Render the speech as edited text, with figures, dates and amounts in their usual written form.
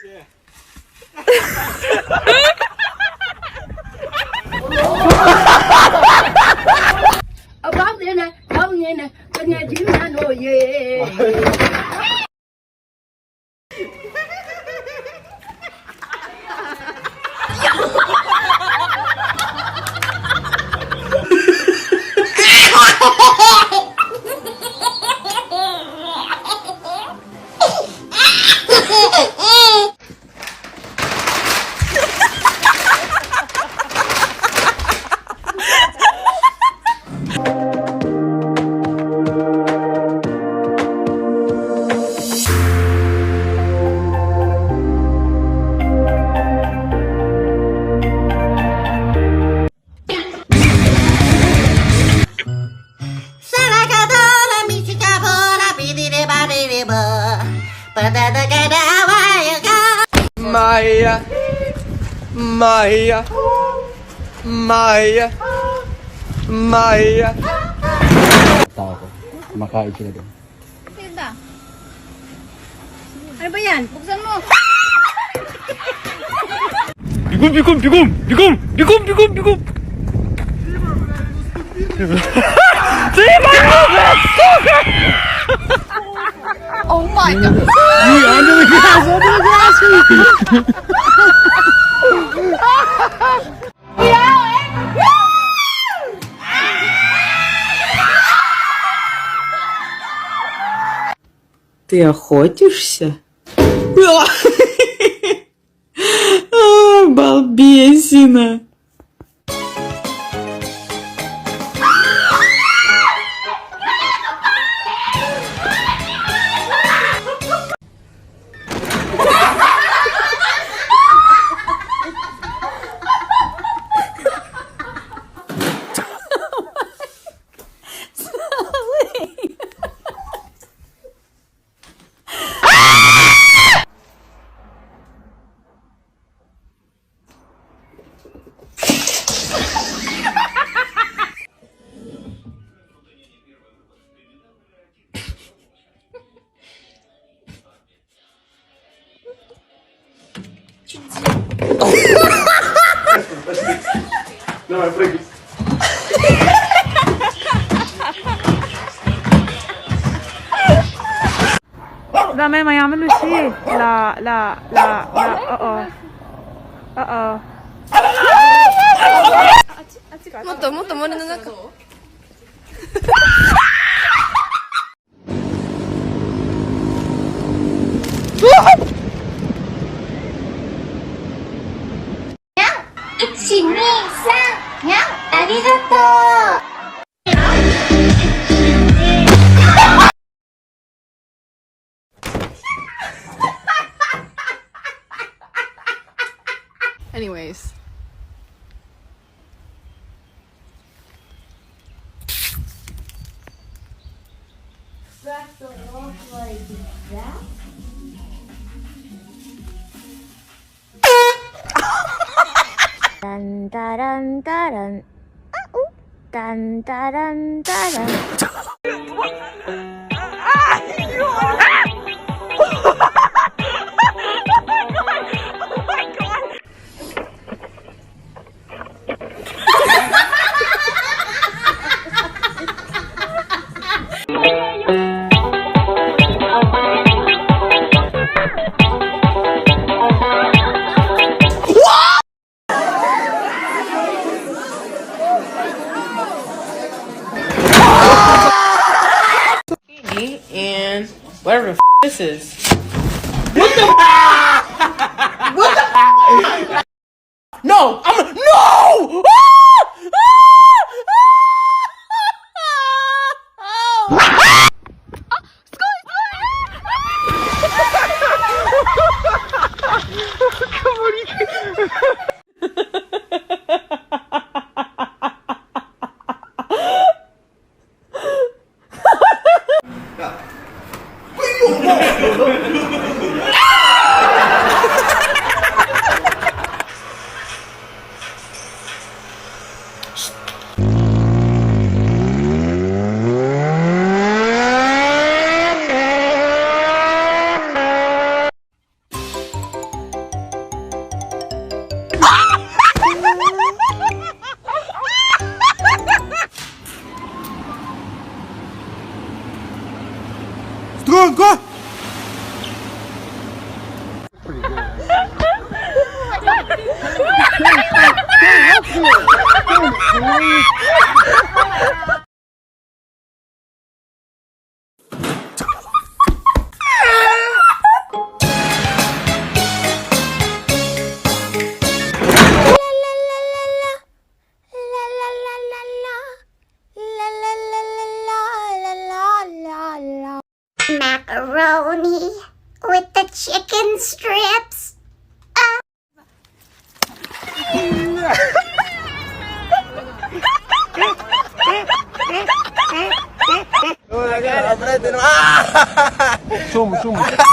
Yeah. Bóc đây nè, không như nè, con nghe chứ nha nồi về. Maya, Maya, Maya, Maya. Tao ko. Makain sila doon. Tinda. Ano ba yan? Buksan mo. Bigum, bigum, bigum, bigum, bigum, bigum, bigum. Oh my god. Under the grass, under the grass. Ты охотишься? Балбесина! Давай, прыгай. لا ما يعملوا شيء. لا لا لا لاもっともっと森の中。1、2、3、にゃん、ありがとう。Anyways. Scratch the wall like that. Dun dun dun dun dun dun dun. And whatever the this is. No! No! Macaroni with the chicken strips. Zoom.